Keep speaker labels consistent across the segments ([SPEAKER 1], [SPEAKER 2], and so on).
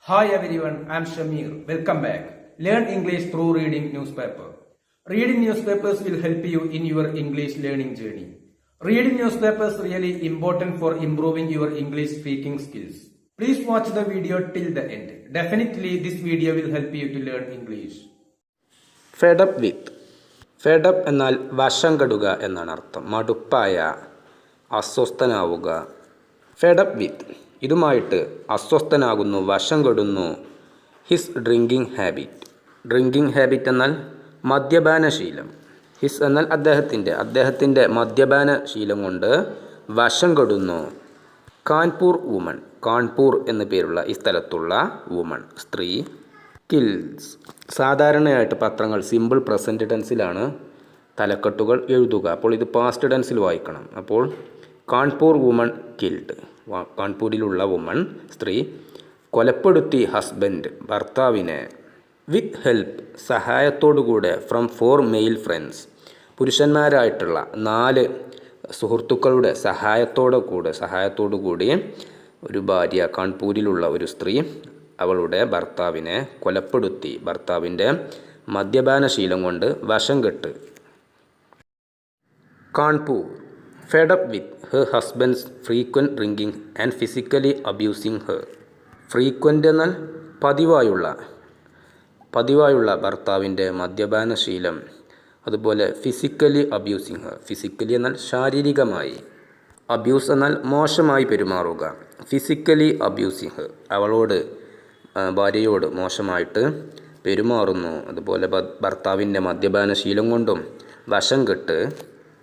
[SPEAKER 1] Hi everyone, I am Shamir. Welcome back. Learn English through reading newspaper. Reading newspapers will help you in your English learning journey. Reading newspapers really important for improving your English speaking skills. Please watch the video till the end. Definitely this video will help you to learn English.
[SPEAKER 2] Fed up with. Fed up എന്നാൽ വശം കെടുക എന്നാണ് അർത്ഥം. മടുപ്പായ, അസ്വസ്ഥനാവുക. Fed up വിത്ത് ഇതുമായിട്ട് അസ്വസ്ഥനാകുന്നു, വശം കെടുന്നു. His drinking habit. Drinking habit എന്നാൽ മദ്യപാനശീലം. ഹിസ് എന്നാൽ അദ്ദേഹത്തിൻ്റെ മദ്യപാനശീലം കൊണ്ട് വശം കെടുന്നു. കാൺപൂർ വുമൺ. കാൺപൂർ എന്നു പേരുള്ള ഈ സ്ഥലത്തുള്ള വുമൺ സ്ത്രീ. കിൽസ്. സാധാരണയായിട്ട് പത്രങ്ങൾ സിമ്പിൾ പ്രസൻറ്റ് ടെൻസിലാണ് തലക്കെട്ടുകൾ എഴുതുക. അപ്പോൾ ഇത് പാസ്റ്റ് ടെൻസിൽ വായിക്കണം. അപ്പോൾ കാൺപൂർ വുമൺ കിൽഡ്. കാൺപൂരിലുള്ള വുമൺ സ്ത്രീ കൊലപ്പെടുത്തി ഹസ്ബൻഡ് ഭർത്താവിനെ. വിത്ത് ഹെൽപ്പ് സഹായത്തോടുകൂടെ ഫ്രം 4 മെയിൽ ഫ്രണ്ട്സ് പുരുഷന്മാരായിട്ടുള്ള 4 സുഹൃത്തുക്കളുടെ സഹായത്തോടുകൂടി ഒരു ഭാര്യ, കാൺപൂരിലുള്ള ഒരു സ്ത്രീ അവളുടെ ഭർത്താവിനെ കൊലപ്പെടുത്തി. ഭർത്താവിൻ്റെ മദ്യപാനശീലം കൊണ്ട് വശം കെട്ട്. Kanpur fed up with her husband's frequent drinking and physically abusing her. Frequent എന്നാൽ പതിവായുള്ള ഭർത്താവിൻ്റെ മദ്യപാനശീലം. അതുപോലെ ഫിസിക്കലി അബ്യൂസിങ് ഹെർ. ഫിസിക്കലി എന്നാൽ ശാരീരികമായി, അബ്യൂസ് എന്നാൽ മോശമായി പെരുമാറുക. ഫിസിക്കലി അബ്യൂസിങ് ഹെർ ഭാര്യയോട് മോശമായിട്ട് പെരുമാറുന്നു. അതുപോലെ ഭർത്താവിൻ്റെ മദ്യപാനശീലം കൊണ്ടും വശം കെട്ട്.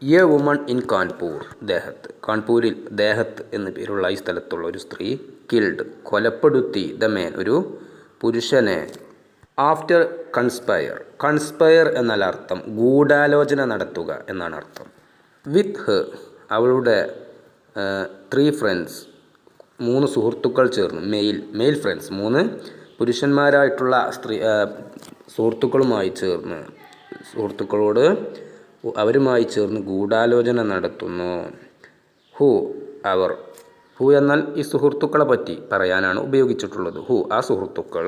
[SPEAKER 2] എ വുമൺ ഇൻ കാൺപൂർ ദേഹത്ത്. കാൺപൂരിൽ ദേഹത്ത് എന്നു പേരുള്ള ഈ സ്ഥലത്തുള്ള ഒരു സ്ത്രീ കിൽഡ് കൊലപ്പെടുത്തി ദ മേൻ ഒരു പുരുഷനെ. ആഫ്റ്റർ കൺസ്പയർ എന്നാൽ അർത്ഥം ഗൂഢാലോചന നടത്തുക എന്നാണ് അർത്ഥം. വിത്ത് ഹെർ അവളുടെ 3 ഫ്രണ്ട്സ് 3 സുഹൃത്തുക്കൾ ചേർന്ന്. മെയിൽ ഫ്രണ്ട്സ് 3 പുരുഷന്മാരായിട്ടുള്ള അവരുമായി ചേർന്ന് ഗൂഢാലോചന നടത്തുന്നു. ഹു എന്നാൽ ഈ സുഹൃത്തുക്കളെ പറ്റി പറയാനാണ് ഉപയോഗിച്ചിട്ടുള്ളത്. ആ സുഹൃത്തുക്കൾ.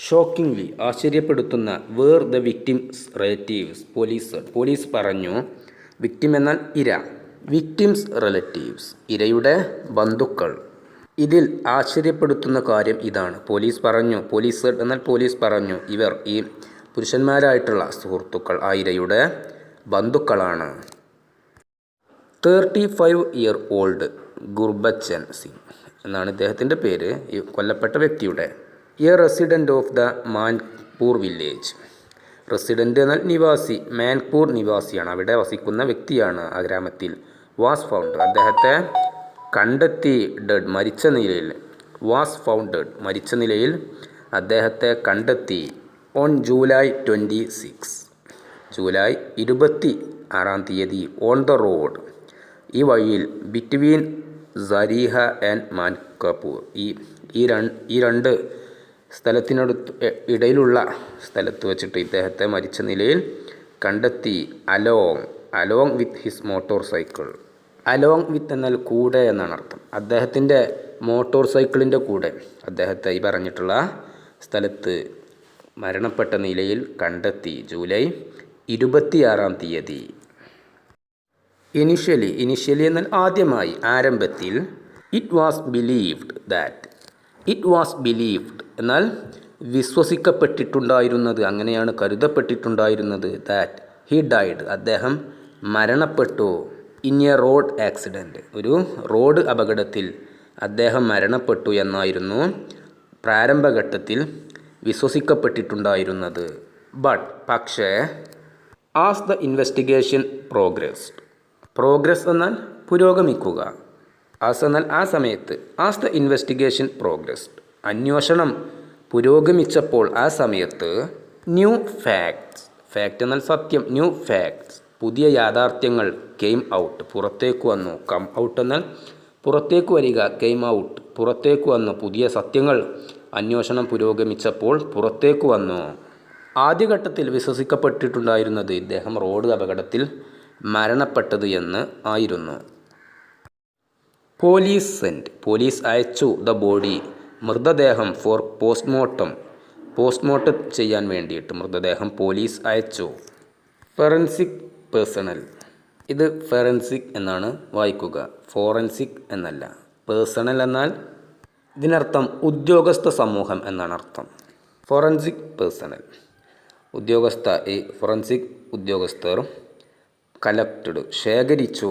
[SPEAKER 2] ഷോക്കിംഗ്ലി ആശ്ചര്യപ്പെടുത്തുന്ന. Where the victims relatives police പറഞ്ഞു. വിക്ടിം എന്നാൽ ഇര. വിക്ടിംസ് റിലേറ്റീവ്സ് ഇരയുടെ ബന്ധുക്കൾ. ഇതിൽ ആശ്ചര്യപ്പെടുത്തുന്ന കാര്യം ഇതാണ്. പോലീസ് പറഞ്ഞു. പോലീസ് എന്നാൽ പോലീസ് പറഞ്ഞു. ഈ പുരുഷന്മാരായിട്ടുള്ള സുഹൃത്തുക്കൾ ആ ഇരയുടെ ബന്ധുക്കളാണ്. 35-year-old ഗുർബച്ചൻ സിംഗ് എന്നാണ് ഇദ്ദേഹത്തിൻ്റെ പേര്, ഈ കൊല്ലപ്പെട്ട വ്യക്തിയുടെ. A resident of the Manpur village. Resident എന്നാൽ നിവാസി. മാൻപൂർ നിവാസിയാണ്, അവിടെ വസിക്കുന്ന വ്യക്തിയാണ് ആ ഗ്രാമത്തിൽ. വാസ് ഫൗണ്ട് അദ്ദേഹത്തെ കണ്ടെത്തി. ഡെഡ് മരിച്ച നിലയിൽ. വാസ് ഫൗണ്ടഡ് മരിച്ച നിലയിൽ അദ്ദേഹത്തെ കണ്ടെത്തി. ഓൺ ജൂലൈ 26 ജൂലൈ 26-ാം തീയതി. ഓൺ ദ റോഡ് ഈ വഴിയിൽ. ബിറ്റ്വീൻ സരീഹ ആൻഡ് മാൻകപൂർ ഈ രണ്ട് സ്ഥലത്തിനടുത്ത് ഇടയിലുള്ള സ്ഥലത്ത് വെച്ചിട്ട് ഇദ്ദേഹത്തെ മരിച്ച നിലയിൽ കണ്ടെത്തി. Along with his motor cycle. Along with എന്നാൽ കൂടെ എന്നാണ് അർത്ഥം. അദ്ദേഹത്തിൻ്റെ മോട്ടോർ സൈക്കിളിൻ്റെ കൂടെ അദ്ദേഹത്തെ ഈ പറഞ്ഞിട്ടുള്ള സ്ഥലത്ത് മരണപ്പെട്ട നിലയിൽ കണ്ടെത്തി. ജൂലൈ 26-ാം തീയതി. ഇനിഷ്യലി എന്നാൽ ആദ്യമായി, ആരംഭത്തിൽ. ഇറ്റ് വാസ് ബിലീവ്ഡ് എന്നാൽ വിശ്വസിക്കപ്പെട്ടിട്ടുണ്ടായിരുന്നത്, അങ്ങനെയാണ് കരുതപ്പെട്ടിട്ടുണ്ടായിരുന്നത്. ദാറ്റ് ഹി ഡൈഡ് അദ്ദേഹം മരണപ്പെട്ടു. ഇൻ എ റോഡ് ആക്സിഡൻറ്റ് ഒരു റോഡ് അപകടത്തിൽ അദ്ദേഹം മരണപ്പെട്ടു എന്നായിരുന്നു പ്രാരംഭഘട്ടത്തിൽ വിശ്വസിക്കപ്പെട്ടിട്ടുണ്ടായിരുന്നത്. പക്ഷേ ആസ് ദ ഇൻവെസ്റ്റിഗേഷൻ പ്രോഗ്രസ് എന്നാൽ പുരോഗമിക്കുക. എന്നാൽ ആ സമയത്ത്. ആസ് ദ ഇൻവെസ്റ്റിഗേഷൻ പ്രോഗ്രസ്ഡ് അന്വേഷണം പുരോഗമിച്ചപ്പോൾ ആ സമയത്ത്. ന്യൂ ഫാക്ട് എന്നാൽ സത്യം. ന്യൂ ഫാക്ട്സ് പുതിയ യാഥാർത്ഥ്യങ്ങൾ. കെയിം ഔട്ട് പുറത്തേക്ക് വന്നു. കം ഔട്ട് എന്നാൽ പുറത്തേക്ക് വരിക. കെയിം ഔട്ട് പുറത്തേക്ക് വന്നു. പുതിയ സത്യങ്ങൾ അന്വേഷണം പുരോഗമിച്ചപ്പോൾ പുറത്തേക്ക് വന്നു. ആദ്യഘട്ടത്തിൽ വിശ്വസിക്കപ്പെട്ടിട്ടുണ്ടായിരുന്നത് ഇദ്ദേഹം റോഡ് അപകടത്തിൽ മരണപ്പെട്ടത് എന്ന് ആയിരുന്നു. പോലീസ് അയച്ചു ദ ബോഡി മൃതദേഹം ഫോർ പോസ്റ്റ്മോർട്ടം ചെയ്യാൻ വേണ്ടിയിട്ട് മൃതദേഹം പോലീസ് അയച്ചു. ഫോറൻസിക് പേഴ്സണൽ, ഇത് ഫോറൻസിക് എന്നാണ് വായിക്കുക, ഫോറൻസിക് എന്നല്ല. പേഴ്സണൽ എന്നാൽ ഇതിനർത്ഥം ഉദ്യോഗസ്ഥ സമൂഹം എന്നാണ് അർത്ഥം. ഫോറൻസിക് പേഴ്സണൽ ഈ ഫോറൻസിക് ഉദ്യോഗസ്ഥർ കളക്റ്റഡ് ശേഖരിച്ചു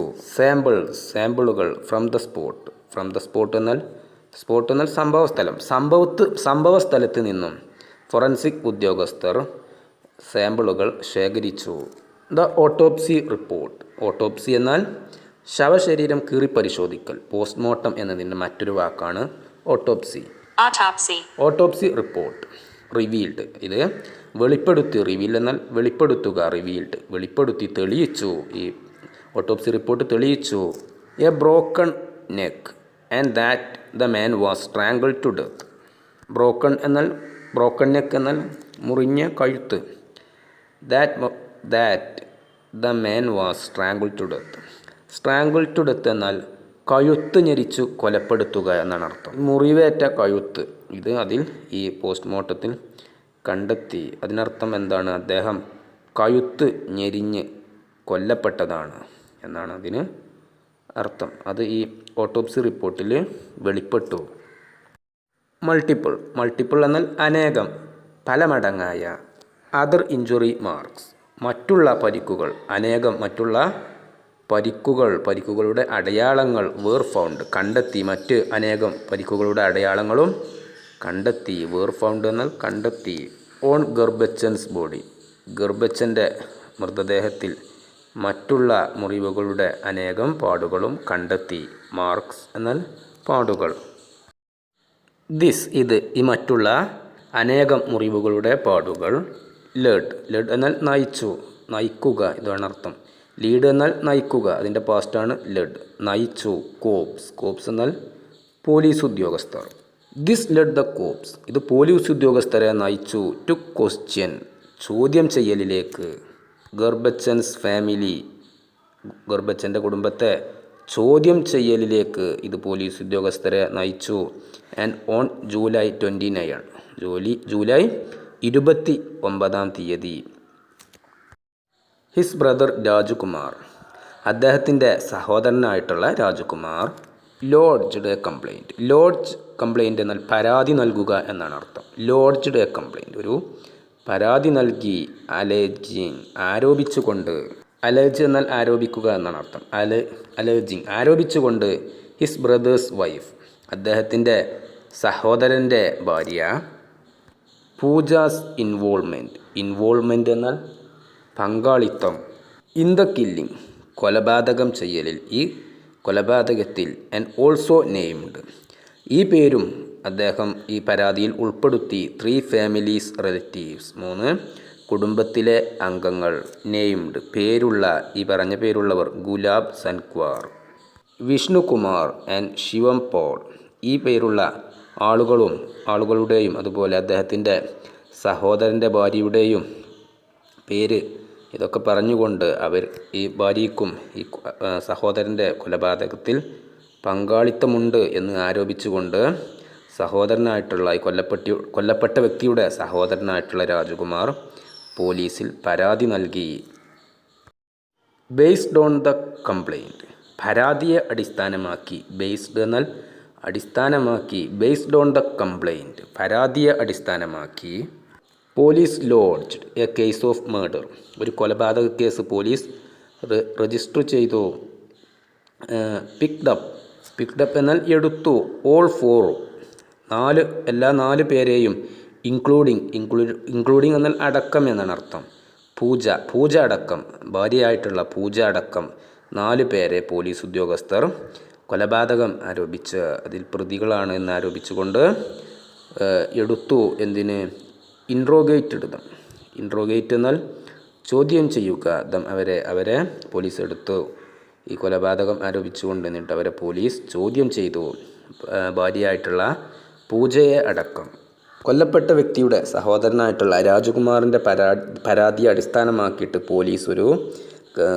[SPEAKER 2] സാമ്പിളുകൾ ഫ്രം ദ സ്പോട്ട് എന്നാൽ സംഭവ സ്ഥലത്ത് നിന്നും ഫോറൻസിക് ഉദ്യോഗസ്ഥർ സാമ്പിളുകൾ ശേഖരിച്ചു. ദ ഓട്ടോപ്സി റിപ്പോർട്ട്, ഓട്ടോപ്സി എന്നാൽ ശവശരീരം കീറിപ്പരിശോധിക്കൽ. പോസ്റ്റ്മോർട്ടം എന്നതിൻ്റെ മറ്റൊരു വാക്കാണ് ഓട്ടോപ്സി. ഓട്ടോപ്സി റിപ്പോർട്ട് റിവീൽഡ്, ഇത് വെളിപ്പെടുത്തി. റിവീൽ എന്നാൽ വെളിപ്പെടുത്തുക, റിവീൽഡ് വെളിപ്പെടുത്തി, തെളിയിച്ചു. ഈ ഓട്ടോപ്സി റിപ്പോർട്ട് തെളിയിച്ചു. A broken neck and that the man was strangled to death. Broken neck എന്നാൽ മുറിഞ്ഞ കഴുത്ത്. That the man was strangled to death. Strangled to death എന്നാൽ കഴുത്ത് ഞെരിച്ചു കൊലപ്പെടുത്തുക എന്നാണ് അർത്ഥം. മുറിവേറ്റ കഴുത്ത്, ഇത് അതിൽ ഈ പോസ്റ്റ്മോർട്ടത്തിൽ കണ്ടെത്തി. അതിനർത്ഥം എന്താണ്? അദ്ദേഹം കഴുത്ത് ഞെരിഞ്ഞ് കൊല്ലപ്പെട്ടതാണ് എന്നാണ് അതിന് അർത്ഥം. അത് ഈ ഓട്ടോപ്സി റിപ്പോർട്ടിൽ വെളിപ്പെട്ടു. മൾട്ടിപ്പിൾ എന്നാൽ അനേകം, പല മടങ്ങായ. അതർ ഇഞ്ചുറി മാർക്സ്, മറ്റുള്ള പരിക്കുകൾ, അനേകം മറ്റുള്ള പരിക്കുകളുടെ അടയാളങ്ങൾ വേർ ഫൗണ്ട്, കണ്ടെത്തി. മറ്റ് അനേകം പരിക്കുകളുടെ അടയാളങ്ങളും കണ്ടെത്തി. വേർ ഫൗണ്ട് എന്നാൽ കണ്ടെത്തി. ഓൺ ഗർബച്ചൻസ് ബോഡി, ഗർബച്ചൻ്റെ മൃതദേഹത്തിൽ മറ്റുള്ള മുറിവുകളുടെ അനേകം പാടുകളും കണ്ടെത്തി. മാർക്സ് എന്നാൽ പാടുകൾ. ഇത് ഈ മറ്റുള്ള അനേകം മുറിവുകളുടെ പാടുകൾ. ലെഡ് എന്നാൽ നയിക്കുക, ഇതാണ് അർത്ഥം. ലീഡ് എന്നാൽ നയിക്കുക, അതിൻ്റെ പാസ്റ്റാണ് ലെഡ്. നയിച്ചു. കോപ്സ് എന്നാൽ പോലീസ് ഉദ്യോഗസ്ഥർ. ദിസ് ലെഡ് ദ കോപ്സ്, ഇത് പോലീസ് ഉദ്യോഗസ്ഥരെ നയിച്ചു. ടു ക്വസ്റ്റ്യൻ, ചോദ്യം ചെയ്യലിലേക്ക്. ഗർബച്ചൻസ് ഫാമിലി, ഗർബച്ചൻ്റെ കുടുംബത്തെ ചോദ്യം ചെയ്യലിലേക്ക് ഇത് പോലീസ് ഉദ്യോഗസ്ഥരെ നയിച്ചു. And on July 29, July 29 his brother Rajkumar, അദ്ദേഹത്തിൻ്റെ സഹോദരനായിട്ടുള്ള Rajkumar lodged a complaint. Complaint എന്നാൽ പരാതി നൽകുക എന്നാണ് അർത്ഥം. ലോഡ്ജ്ഡ് എ കംപ്ലൈൻറ്റ്, ഒരു പരാതി നൽകി. ആരോപിച്ചുകൊണ്ട്. അലേജ് എന്നാൽ ആരോപിക്കുക എന്നാണ് അർത്ഥം. ആരോപിച്ചുകൊണ്ട്. ഹിസ് ബ്രദേഴ്സ് വൈഫ്, അദ്ദേഹത്തിൻ്റെ സഹോദരൻ്റെ ഭാര്യ. പൂജാസ് ഇൻവോൾവ്മെൻറ്റ് എന്നാൽ പങ്കാളിത്തം. ഇൻ ദ കില്ലിംഗ്, കൊലപാതകം ചെയ്യലിൽ, ഈ കൊലപാതകത്തിൽ. ആൻഡ് ഓൾസോ നെയിംഡ്, ഈ പേരും അദ്ദേഹം ഈ പരാതിയിൽ ഉൾപ്പെടുത്തി. 3 ഫാമിലീസ് റിലേറ്റീവ്സ്, 3 കുടുംബത്തിലെ അംഗങ്ങൾ. നെയിംഡ്, പേരുള്ള, ഈ പറഞ്ഞ പേരുള്ളവർ. ഗുലാബ് സൻക്വാർ, വിഷ്ണുകുമാർ ആൻഡ് ശിവം പോൾ, ഈ പേരുള്ള ആളുകളുടെയും അതുപോലെ അദ്ദേഹത്തിൻ്റെ സഹോദരൻ്റെ ഭാര്യയുടെയും പേര്. ഇതൊക്കെ പറഞ്ഞുകൊണ്ട് അവർ ഈ ഭാര്യയ്ക്കും ഈ സഹോദരൻ്റെ കൊലപാതകത്തിൽ പങ്കാളിത്തമുണ്ട് എന്ന് ആരോപിച്ചുകൊണ്ട് സഹോദരനായിട്ടുള്ള ഈ കൊല്ലപ്പെട്ട വ്യക്തിയുടെ സഹോദരനായിട്ടുള്ള രാജകുമാർ പോലീസിൽ പരാതി നൽകി. ബേസ്ഡ് ഓൺ ദ കംപ്ലൈൻറ്റ്, പരാതിയെ അടിസ്ഥാനമാക്കി. ബേസ്ഡ് എന്നാൽ അടിസ്ഥാനമാക്കി. ബേസ്ഡ് ഓൺ ദ കംപ്ലൈൻറ്റ്, പരാതിയെ അടിസ്ഥാനമാക്കി. Police lodged A case of murder, ഒരു കൊലപാതക കേസ് പോലീസ് രജിസ്റ്റർ ചെയ്തു. പിക്ഡപ്പ് എന്നാൽ എടുത്തു. ഓൾ 4, എല്ലാ 4 പേരെയും. ഇൻക്ലൂഡിങ് എന്നാൽ അടക്കം എന്നാണ് അർത്ഥം. പൂജ അടക്കം, ഭാര്യയായിട്ടുള്ള പൂജ അടക്കം 4 പേരെ പോലീസ് ഉദ്യോഗസ്ഥർ കൊലപാതകം ആരോപിച്ച് അതിൽ പ്രതികളാണ് എന്ന് ആരോപിച്ചുകൊണ്ട് എടുത്തു. എന്തിന്? ഇൻട്രോഗേറ്റ് എന്നാൽ ചോദ്യം ചെയ്യുക. അവരെ പോലീസ് എടുത്തു. ഈ കൊലപാതകം ആരോപിച്ചുകൊണ്ട് എന്നിട്ട് അവരെ പോലീസ് ചോദ്യം ചെയ്തു. ഭാര്യയായിട്ടുള്ള പൂജയെ അടക്കം. കൊല്ലപ്പെട്ട വ്യക്തിയുടെ സഹോദരനായിട്ടുള്ള രാജകുമാറിൻ്റെ പരാതിയെ അടിസ്ഥാനമാക്കിയിട്ട് പോലീസ് ഒരു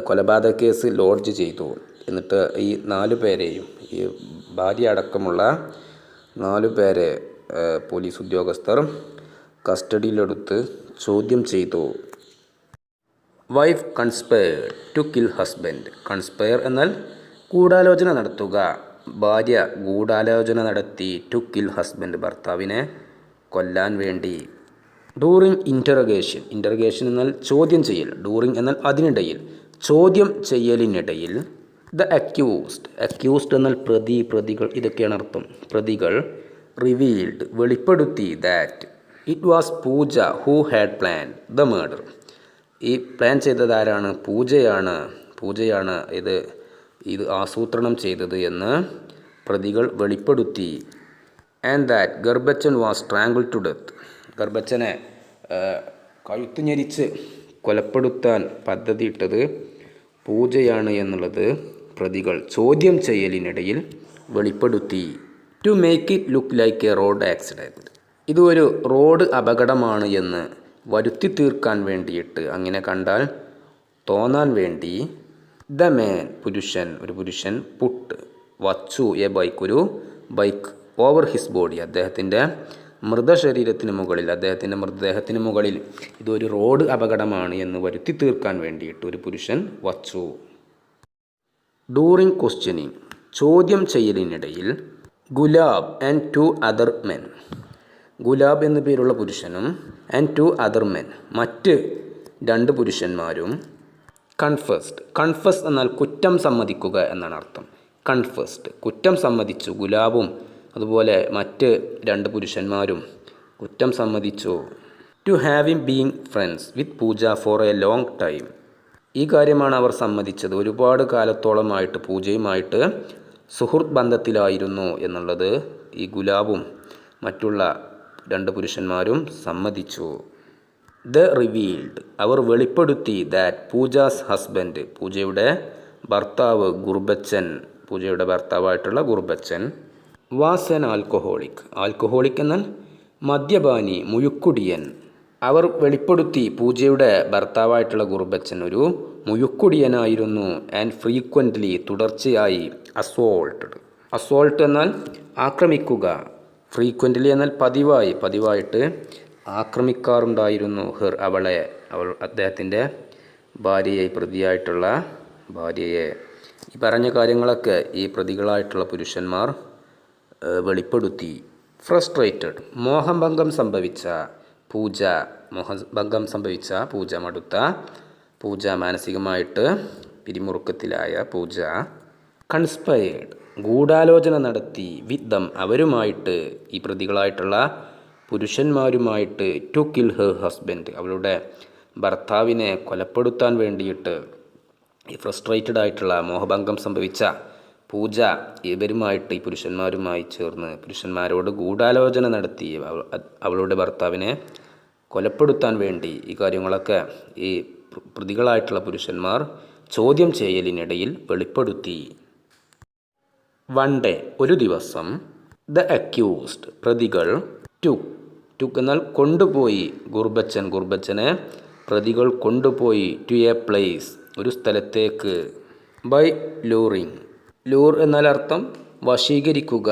[SPEAKER 2] കൊലപാതക കേസ് ലോഡ്ജ് ചെയ്തു. എന്നിട്ട് ഈ 4 പേരെയും, ഈ ഭാര്യ അടക്കമുള്ള 4 പേരെ പോലീസ് ഉദ്യോഗസ്ഥർ കസ്റ്റഡിയിലെടുത്ത് ചോദ്യം ചെയ്തു. Wife conspired to kill husband. Conspire എന്നാൽ ഗൂഢാലോചന നടത്തുക. ഭാര്യ ഗൂഢാലോചന നടത്തി ടു കിൽ ഹസ്ബൻഡ്, ഭർത്താവിനെ കൊല്ലാൻ വേണ്ടി. ഡൂറിങ് ഇൻ്ററഗേഷൻ. ഇൻ്ററഗേഷൻ എന്നാൽ ചോദ്യം ചെയ്യൽ. ഡൂറിങ് എന്നാൽ അതിനിടയിൽ, ചോദ്യം ചെയ്യലിനിടയിൽ. The accused. അക്യൂസ്ഡ് എന്നാൽ പ്രതി, പ്രതികൾ, ഇതൊക്കെയാണ് അർത്ഥം. പ്രതികൾ റിവീൽഡ് വെളിപ്പെടുത്തി that it was Pooja who had plan the murder. ഈ പ്ലാൻ ചെയ്തത് ആരാണ്? പൂജയാണ് ഇത് ആസൂത്രണം ചെയ്തത് എന്ന് പ്രതികൾ വെളിപ്പെടുത്തി. And that Gurbachan was strangled to death. ഗർബച്ചനെ കഴുത്ത് ഞെരിച്ച് കൊലപ്പെടുത്താൻ പദ്ധതിയിട്ടത് പൂജയാണ് എന്നുള്ളത് പ്രതികൾ ചോദ്യം ചെയ്യലിനിടയിൽ വെളിപ്പെടുത്തി. To make it look like a road accident. ഇത് ഒരു റോഡ് അപകടമാണ് എന്ന് വരുത്തി തീർക്കാൻ വേണ്ടിയിട്ട്, അങ്ങനെ കണ്ടാൽ തോന്നാൻ വേണ്ടി. ദ മാൻ, ഒരു പുരുഷൻ പുട്ട് വച്ചു എ ബൈക്ക്, ഒരു ബൈക്ക് ഓവർ ഹിസ് ബോഡി, അദ്ദേഹത്തിൻ്റെ മൃതശരീരത്തിന് മുകളിൽ, അദ്ദേഹത്തിൻ്റെ മൃതദേഹത്തിന് മുകളിൽ ഇതൊരു റോഡ് അപകടമാണ് എന്ന് വരുത്തി തീർക്കാൻ വേണ്ടിയിട്ട് ഒരു പുരുഷൻ വച്ചു. During questioning. ചോദ്യം ചെയ്യലിനിടയിൽ. Gulab and two other men. Gulab എന്നു പേരുള്ള പുരുഷനും ആൻഡ് ടു അതർ മെൻ, മറ്റ് 2 പുരുഷന്മാരും. കൺഫസ്ഡ്. കൺഫസ് എന്നാൽ കുറ്റം സമ്മതിക്കുക എന്നാണ് അർത്ഥം. കൺഫസ്ഡ് കുറ്റം സമ്മതിച്ചു. ഗുലാബും അതുപോലെ മറ്റ് 2 പുരുഷന്മാരും കുറ്റം സമ്മതിച്ചു. To having being friends with Pooja for a long time. ഈ കാര്യമാണ് അവർ സമ്മതിച്ചത്. ഒരുപാട് കാലത്തോളമായിട്ട് പൂജയുമായിട്ട് സുഹൃത്ത് ബന്ധത്തിലായിരുന്നു എന്നുള്ളത് ഈ ഗുലാബും മറ്റുള്ള 2 പുരുഷന്മാരും സമ്മതിച്ചു. The revealed. അവർ വെളിപ്പെടുത്തി ദാറ്റ് പൂജാസ് ഹസ്ബൻഡ്, പൂജയുടെ ഭർത്താവ് ഗുർബച്ചൻ, പൂജയുടെ ഭർത്താവായിട്ടുള്ള ഗുർബച്ചൻ വാസ് ആൻ ആൽക്കഹോളിക്. ആൽക്കഹോളിക് എന്നാൽ മദ്യപാനി, മുഴുക്കുടിയൻ. അവർ വെളിപ്പെടുത്തി പൂജയുടെ ഭർത്താവായിട്ടുള്ള ഗുർബച്ചൻ ഒരു മുഴുക്കുടിയനായിരുന്നു. ആൻഡ് ഫ്രീക്വൻ്റ്ലി, തുടർച്ചയായി. അസോൾട്ട് എന്നാൽ ആക്രമിക്കുക. ഫ്രീക്വൻ്റ്ലി എന്നാൽ പതിവായിട്ട് ആക്രമിക്കാറുണ്ടായിരുന്നു. അദ്ദേഹത്തിൻ്റെ ഭാര്യയെ, പ്രതിയായിട്ടുള്ള ഭാര്യയെ. ഈ പറഞ്ഞ കാര്യങ്ങളൊക്കെ ഈ പ്രതികളായിട്ടുള്ള പുരുഷന്മാർ വെളിപ്പെടുത്തി. ഫ്രസ്ട്രേറ്റഡ്. മോഹഭംഗം സംഭവിച്ച പൂജ, മടുത്ത പൂജ, മാനസികമായിട്ട് പിരിമുറുക്കത്തിലായ പൂജ. കൺസ്പയർഡ്. ഗൂഢാലോചന നടത്തി. വിത്ത് ദം, അവരുമായിട്ട്, ഈ പ്രതികളായിട്ടുള്ള പുരുഷന്മാരുമായിട്ട്. ടു കിൽ ഹെർ ഹസ്ബൻഡ്, അവളുടെ ഭർത്താവിനെ കൊലപ്പെടുത്താൻ വേണ്ടിയിട്ട്. ഈ ഫ്രസ്ട്രേറ്റഡ് ആയിട്ടുള്ള, മോഹഭംഗം സംഭവിച്ച പൂജ ഇവരുമായിട്ട്, ഈ പുരുഷന്മാരുമായി ചേർന്ന് പുരുഷന്മാരോട് ഗൂഢാലോചന നടത്തി അവളുടെ ഭർത്താവിനെ കൊലപ്പെടുത്താൻ വേണ്ടി. ഈ കാര്യങ്ങളൊക്കെ ഈ പ്രതികളായിട്ടുള്ള പുരുഷന്മാർ ചോദ്യം ചെയ്യലിനിടയിൽ വെളിപ്പെടുത്തി. വൺ ഡേ, ഒരു ദിവസം. ദ അക്യൂസ്ഡ്, പ്രതികൾ. ടുക്ക് എന്നാൽ കൊണ്ടുപോയി. ഗുർബച്ചനെ പ്രതികൾ കൊണ്ടുപോയി. ടു എ പ്ലേസ്, ഒരു സ്ഥലത്തേക്ക്. ബൈ ലൂറിങ്. ലൂർ എന്നാൽ അർത്ഥം വശീകരിക്കുക.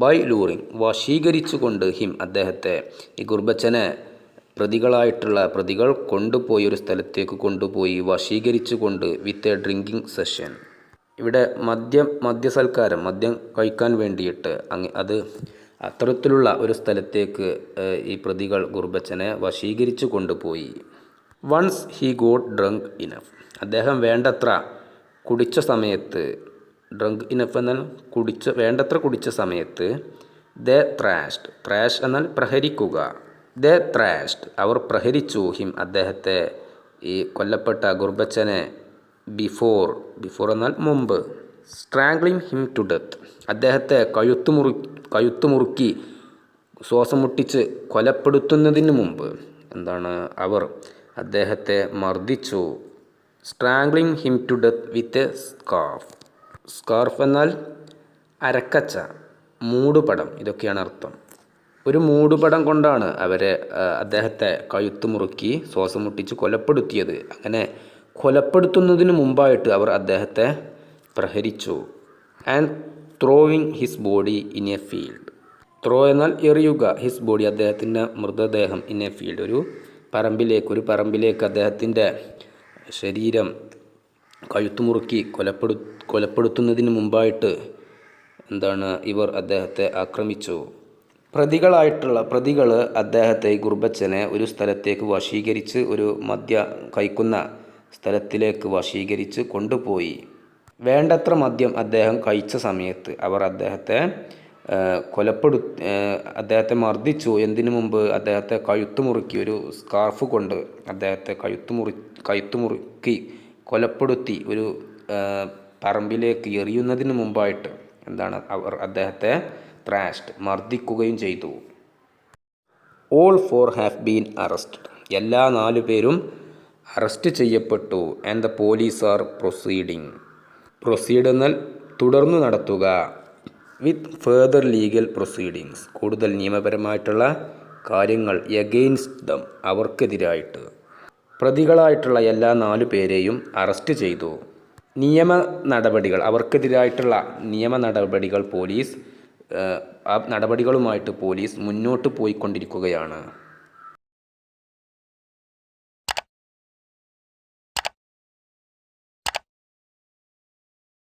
[SPEAKER 2] ബൈ ലൂറിങ്, വശീകരിച്ചുകൊണ്ട്. ഹിം, അദ്ദേഹത്തെ, ഈ ഗുർബച്ചനെ പ്രതികളായിട്ടുള്ള പ്രതികൾ കൊണ്ടുപോയി, ഒരു സ്ഥലത്തേക്ക് കൊണ്ടുപോയി, വശീകരിച്ചുകൊണ്ട്. With a drinking session. ഇവിടെ മദ്യസൽക്കാരം, മദ്യം കഴിക്കാൻ വേണ്ടിയിട്ട് അത്തരത്തിലുള്ള ഒരു സ്ഥലത്തേക്ക് ഈ പ്രതികൾ ഗുർബച്ചനെ വശീകരിച്ചു കൊണ്ടുപോയി. Once he got drunk enough. അദ്ദേഹം വേണ്ടത്ര കുടിച്ച സമയത്ത്. ഡ്രങ്ക് ഇനഫ് എന്നാൽ വേണ്ടത്ര കുടിച്ച സമയത്ത്. ദേ ത്രാഷ്ഡ്. ത്രാഷ് എന്നാൽ പ്രഹരിക്കുക. ദേ ത്രാഷ്ഡ്, അവർ പ്രഹരിച്ചു. ഹിം, അദ്ദേഹത്തെ, ഈ കൊല്ലപ്പെട്ട ഗുർബച്ചനെ. ബിഫോർ എന്നാൽ മുമ്പ്. സ്ട്രാംഗ്ലിങ് ഹിം ടു ഡെത്ത്, അദ്ദേഹത്തെ കഴുത്തുമുറുക്കി ശ്വാസം മുട്ടിച്ച് കൊലപ്പെടുത്തുന്നതിന് മുമ്പ് അവർ അദ്ദേഹത്തെ മർദ്ദിച്ചു. Strangling him to death with a scarf. Scarf എന്നാൽ അരക്കച്ച, മൂടുപടം, ഇതൊക്കെയാണ് അർത്ഥം. ഒരു മൂടുപടം കൊണ്ടാണ് അദ്ദേഹത്തെ കഴുത്തുമുറുക്കി ശ്വാസം മുട്ടിച്ച് കൊലപ്പെടുത്തിയത്. അങ്ങനെ കൊലപ്പെടുത്തുന്നതിന് മുമ്പായിട്ട് അവർ അദ്ദേഹത്തെ പ്രഹരിച്ചു. And throwing his body in a field. Throw എന്നാൽ എറിയുക. ഹിസ് ബോഡി അദ്ദേഹത്തിൻ്റെ മൃതദേഹം ഇൻ എ ഫീൽഡ് ഒരു പറമ്പിലേക്ക് അദ്ദേഹത്തിൻ്റെ ശരീരം കഴുത്തുമുറുക്കി കൊലപ്പെടുത്തുന്നതിന് മുമ്പായിട്ട് ഇവർ അദ്ദേഹത്തെ ആക്രമിച്ചു. പ്രതികൾ അദ്ദേഹത്തെ ഗുർബച്ചനെ ഒരു സ്ഥലത്തേക്ക് വശീകരിച്ച് ഒരു മദ്യം കഴിക്കുന്ന സ്ഥലത്തിലേക്ക് വശീകരിച്ച് കൊണ്ടുപോയി. വേണ്ടത്ര മദ്യം അദ്ദേഹം കഴിച്ച സമയത്ത് അവർ അദ്ദേഹത്തെ മർദ്ദിച്ചു. എന്തിനു മുമ്പ് അദ്ദേഹത്തെ കഴുത്തുമുറുക്കി ഒരു സ്കാർഫ് കൊണ്ട് അദ്ദേഹത്തെ കഴുത്തുമുറുക്കി കൊലപ്പെടുത്തി ഒരു പറമ്പിലേക്ക് എറിയുന്നതിന് മുമ്പായിട്ട് അവർ അദ്ദേഹത്തെ ത്രാഷ്ഡ് മർദ്ദിക്കുകയും ചെയ്തു. ഓൾ 4 ഹാവ് ബീൻ അറസ്റ്റഡ് എല്ലാ 4 പേരും അറസ്റ്റ് ചെയ്യപ്പെട്ടു. And the police are proceed എന്നാൽ തുടർന്നു നടത്തുക. വിത്ത് ഫേർദർ ലീഗൽ പ്രൊസീഡിങ്സ് കൂടുതൽ നിയമപരമായിട്ടുള്ള കാര്യങ്ങൾ എഗെയിൻസ്റ്റ് ദം അവർക്കെതിരായിട്ട്. പ്രതികളായിട്ടുള്ള എല്ലാ 4 പേരെയും അറസ്റ്റ് ചെയ്തു. അവർക്കെതിരായിട്ടുള്ള നിയമ നടപടികൾ ആ നടപടികളുമായിട്ട് പോലീസ് മുന്നോട്ട് പോയിക്കൊണ്ടിരിക്കുകയാണ്.